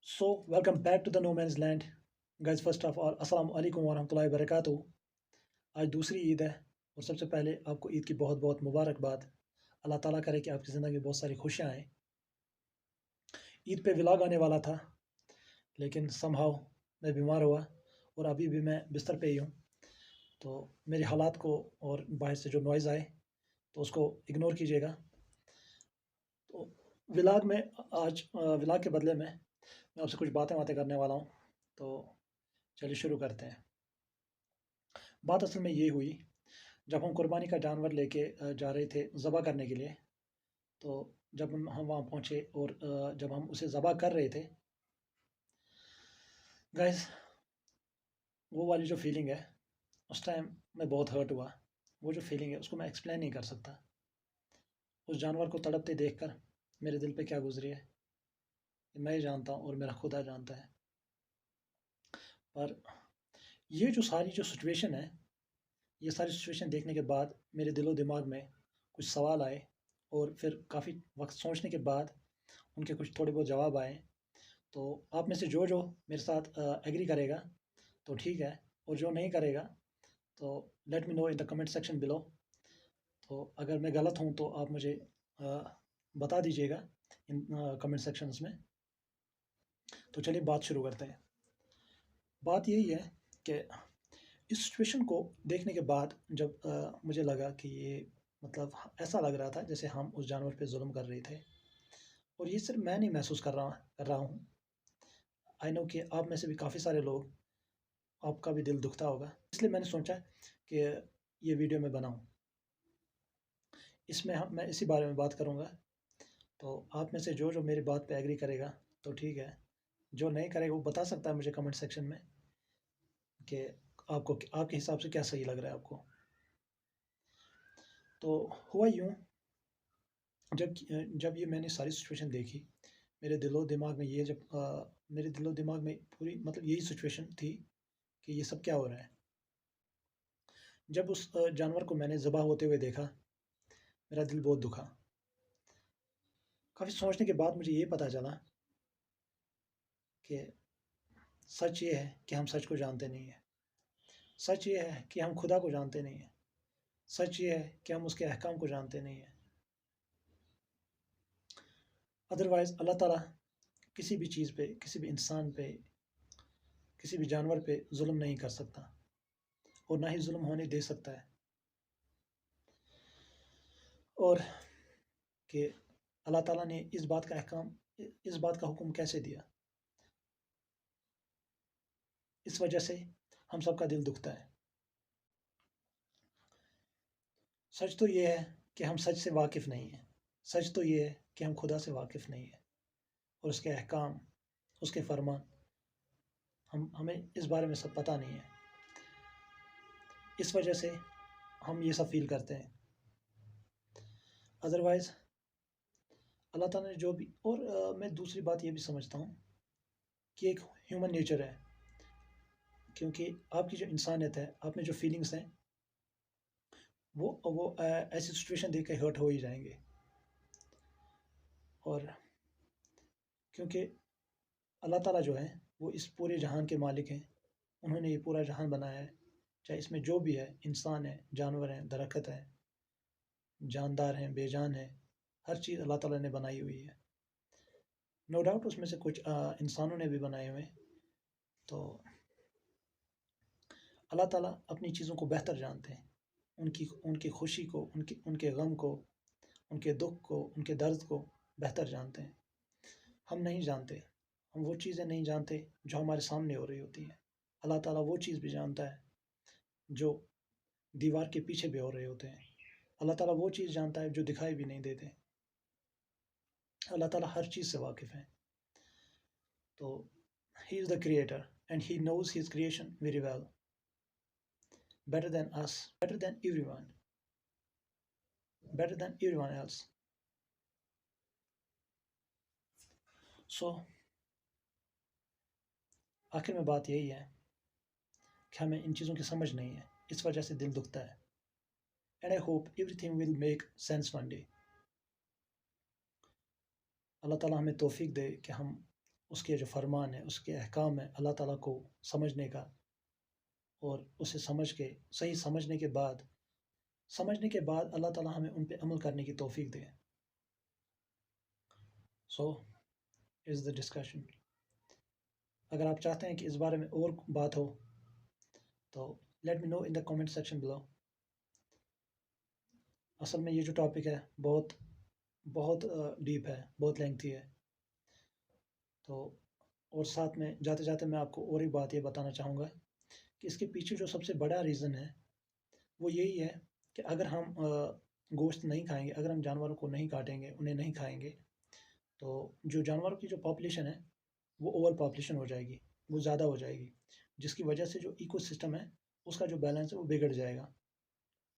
So, welcome back to the No Man's Land. Guys, first of all, अस्सलाम वालेकुम वरहमतुल्लाहि वबरकातुहू। आज दूसरी ईद है और सबसे पहले आपको ईद की बहुत बहुत मुबारकबाद। अल्लाह ताला करे कि आपकी ज़िंदगी में बहुत सारी खुशियाँ आएँ। ईद पे व्लॉग आने वाला था, लेकिन समहाउ मैं बीमार हुआ और अभी भी मैं बिस्तर पे ही हूँ। तो मेरे हालात को और बाहर से जो नॉइज़ आए तो उसको इग्नोर कीजिएगा। तो व्लॉग में आज व्लॉग के बदले में मैं आपसे कुछ बातें करने वाला हूँ। तो चलिए शुरू करते हैं। बात असल में ये हुई, जब हम कुर्बानी का जानवर लेके जा रहे थे ज़बह करने के लिए, तो जब हम वहाँ पहुँचे और जब हम उसे ज़बह कर रहे थे, गाइस, वो वाली जो फीलिंग है, उस टाइम मैं बहुत हर्ट हुआ। वो जो फीलिंग है उसको मैं एक्सप्लेन नहीं कर सकता। उस जानवर को तड़पते देखकर मेरे दिल पे क्या गुजरी है, ये मैं ही जानता हूँ और मेरा खुदा जानता है। पर ये जो सिचुएशन है, ये सारी सिचुएशन देखने के बाद मेरे दिलो दिमाग में कुछ सवाल आए और फिर काफ़ी वक्त सोचने के बाद उनके कुछ थोड़े बहुत जवाब आए। तो आप में से जो मेरे साथ एग्री करेगा तो ठीक है, और जो नहीं करेगा तो let me know in the comment section below. तो अगर मैं गलत हूँ तो आप मुझे बता दीजिएगा इन कमेंट सेक्शंस में। तो चलिए बात शुरू करते हैं। बात यही है कि इस सिचुएशन को देखने के बाद जब मुझे लगा कि ये मतलब ऐसा लग रहा था जैसे हम उस जानवर पे जुल्म कर रहे थे, और ये सिर्फ मैं नहीं महसूस कर रहा हूँ। आई नो कि आप में से भी काफ़ी सारे लोग, आपका भी दिल दुखता होगा। इसलिए मैंने सोचा कि ये वीडियो मैं बनाऊँ। इसमें मैं इसी बारे में बात करूँगा। तो आप में से जो मेरी बात पे एग्री करेगा तो ठीक है, जो नहीं करेगा वो बता सकता है मुझे कमेंट सेक्शन में कि आपको आपके हिसाब से क्या सही लग रहा है आपको। तो हुआ यूँ, जब जब ये मैंने सारी सिचुएशन देखी, मेरे दिलो दिमाग में ये मेरे दिलो दिमाग में पूरी मतलब यही सिचुएशन थी कि ये सब क्या हो रहा है। जब उस जानवर को मैंने ज़बह होते हुए देखा, मेरा दिल बहुत दुखा। काफ़ी सोचने के बाद मुझे ये पता चला कि सच ये है कि हम सच को जानते नहीं हैं। सच ये है कि हम खुदा को जानते नहीं हैं। सच ये है कि हम उसके अहकाम को जानते नहीं हैं। अदरवाइज़ अल्लाह ताला किसी भी चीज़ पे, किसी भी इंसान पे, किसी भी जानवर पे जुल्म नहीं कर सकता और ना ही जुल्म होने दे सकता है। और कि अल्लाह ताला ने इस बात का हुक्म कैसे दिया, इस वजह से हम सबका दिल दुखता है। सच तो ये है कि हम सच से वाकिफ़ नहीं हैं। सच तो ये है कि हम खुदा से वाकिफ़ नहीं हैं और उसके अहकाम, उसके फरमान, हमें इस बारे में सब पता नहीं है। इस वजह से हम ये सब फील करते हैं। अदरवाइज़ अल्लाह ताला ने जो भी, और मैं दूसरी बात ये भी समझता हूँ कि एक ह्यूमन नेचर है, क्योंकि आपकी जो इंसानियत है, आप में जो फीलिंग्स हैं, वो ऐसी सिचुएशन देख के हर्ट हो ही जाएंगे। और क्योंकि अल्लाह ताला जो है वो इस पूरे जहान के मालिक हैं। उन्होंने ये पूरा जहान बनाया है, चाहे इसमें जो भी है, इंसान है, जानवर हैं, दरख्त हैं, जानदार हैं, बेजान हैं, हर चीज़ अल्लाह ताला ने बनाई हुई है। नो डाउट उसमें से कुछ इंसानों ने भी बनाए हुए हैं। तो अल्लाह ताला अपनी चीज़ों को बेहतर जानते हैं। उनकी उनकी खुशी को, उनके गम को, उनके दुख को, उनके दर्द को बेहतर जानते हैं। हम नहीं जानते। हम वो चीज़ें नहीं जानते जो हमारे सामने हो रही होती हैं। अल्लाह ताला वो चीज़ भी जानता है जो दीवार के पीछे भी हो रहे होते हैं। अल्लाह ताला वो चीज़ जानता है जो दिखाई भी नहीं देते। अल्लाह ताला हर चीज़ से वाकिफ़ है। तो he is the creator and he knows his creation very well, better than us, better than everyone else. So आखिर में बात यही है कि हमें इन चीज़ों की समझ नहीं है, इस वजह से दिल दुखता है। And I hope everything will make sense one day. Allah ताला हमें तौफीक दे कि हम اس کے جو فرمان ہے، اس کے احکام ہے، اللہ تعالیٰ کو سمجھنے کا، اور اسے سمجھ کے صحیح سمجھنے کے بعد اللہ تعالیٰ ہمیں ان پہ عمل کرنے کی توفیق دے. سو از دا ڈسکشن. اگر آپ چاہتے ہیں کہ اس بارے میں اور بات ہو تو let me know in the comment section below. اصل میں یہ جو ٹاپک ہے بہت بہت ڈیپ ہے، بہت لینگتھی ہے. تو اور ساتھ میں جاتے جاتے میں آپ کو اور ایک بات یہ بتانا چاہوں گا کہ اس کے پیچھے جو سب سے بڑا ریزن ہے وہ یہی ہے کہ اگر ہم گوشت نہیں کھائیں گے، اگر ہم جانوروں کو نہیں کاٹیں گے، انہیں نہیں کھائیں گے، تو جو جانوروں کی جو پاپولیشن ہے وہ اوور پاپولیشن ہو جائے گی، وہ زیادہ ہو جائے گی، جس کی وجہ سے جو ایکو سسٹم ہے اس کا جو بیلنس ہے وہ بگڑ جائے گا.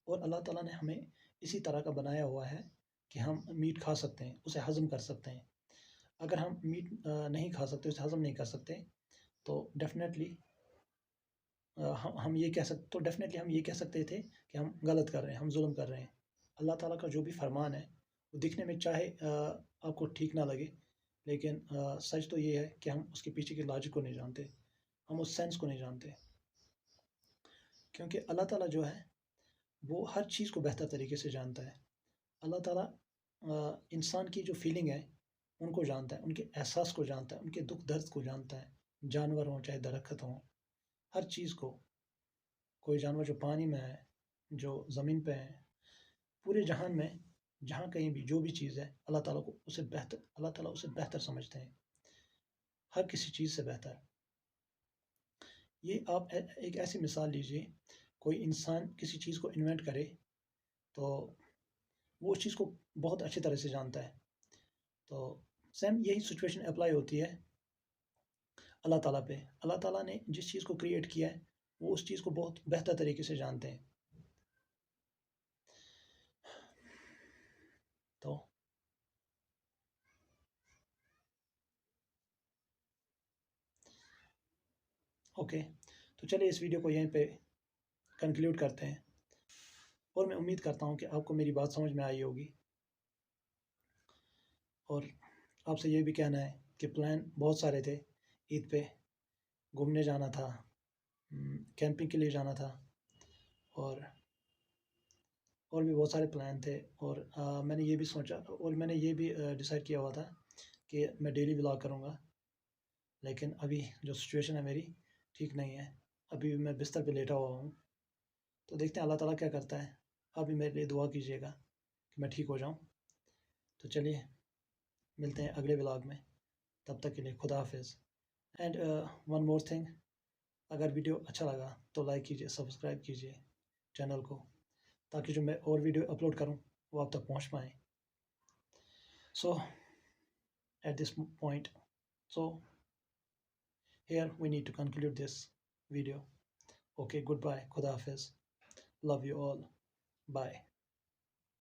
اور اللہ تعالیٰ نے ہمیں اسی طرح کا بنایا ہوا ہے کہ ہم میٹ کھا سکتے ہیں، اسے ہضم کر سکتے ہیں. اگر ہم میٹ نہیں کھا سکتے، اسے ہضم نہیں کر سکتے، تو ڈیفینیٹلی ہم یہ کہہ سکتے تھے کہ ہم غلط کر رہے ہیں، ہم ظلم کر رہے ہیں. اللہ تعالیٰ کا جو بھی فرمان ہے وہ دکھنے میں چاہے آپ کو ٹھیک نہ لگے، لیکن سچ تو یہ ہے کہ ہم اس کے پیچھے کے لاجک کو نہیں جانتے، ہم اس سینس کو نہیں جانتے. کیونکہ اللہ تعالیٰ جو ہے وہ ہر چیز کو بہتر طریقے سے جانتا ہے. اللہ تعالیٰ انسان کی جو فیلنگ ہے ان کو جانتا ہے، ان کے احساس کو جانتا ہے، ان کے دکھ درد کو جانتا ہے. جانور ہوں چاہے درخت ہوں، ہر چیز کو. کوئی جانور جو پانی میں ہے، جو زمین پہ ہے، پورے جہان میں جہاں کہیں بھی جو بھی چیز ہے اللہ تعالیٰ اسے بہتر سمجھتے ہیں، ہر کسی چیز سے بہتر. یہ آپ ایک ایسی مثال لیجئے، کوئی انسان کسی چیز کو انوینٹ کرے تو وہ اس چیز کو بہت اچھی طرح سے جانتا ہے. تو سیم یہی سچویشن اپلائی ہوتی ہے اللہ تعالیٰ پہ. اللہ تعالیٰ نے جس چیز کو کریٹ کیا ہے وہ اس چیز کو بہت بہتر طریقے سے جانتے ہیں. تو اوکے، تو چلیے اس ویڈیو کو یہیں پہ کنکلیوڈ کرتے ہیں، اور میں امید کرتا ہوں کہ آپ کو میری بات سمجھ میں آئی ہوگی. اور آپ سے یہ بھی کہنا ہے کہ پلان بہت سارے تھے. عید پہ گھومنے جانا تھا، کیمپنگ کے لیے جانا تھا، اور بھی بہت سارے پلان تھے. اور میں نے یہ بھی سوچا، اور میں نے یہ بھی ڈیسائیڈ کیا ہوا تھا کہ میں ڈیلی ولاگ کروں گا. لیکن ابھی جو سچویشن ہے میری ٹھیک نہیں ہے، ابھی میں بستر پہ لیٹا ہوا ہوں. تو دیکھتے ہیں اللہ تعالیٰ کیا کرتا ہے. آپ بھی میرے لیے دعا کیجیے گا کہ میں ٹھیک ہو جاؤں. تو چلیے ملتے ہیں اگلے ولاگ میں، تب تک کے لیے خدا حافظ. اینڈ ون مور تھنگ، اگر ویڈیو اچھا لگا تو لائک کیجیے، سبسکرائب کیجیے چینل کو، تاکہ جو میں اور ویڈیو اپلوڈ کروں وہ آپ تک پہنچ پائیں. So at this point, so here we need to conclude this video. Okay, goodbye, khuda hafiz, love you all, bye.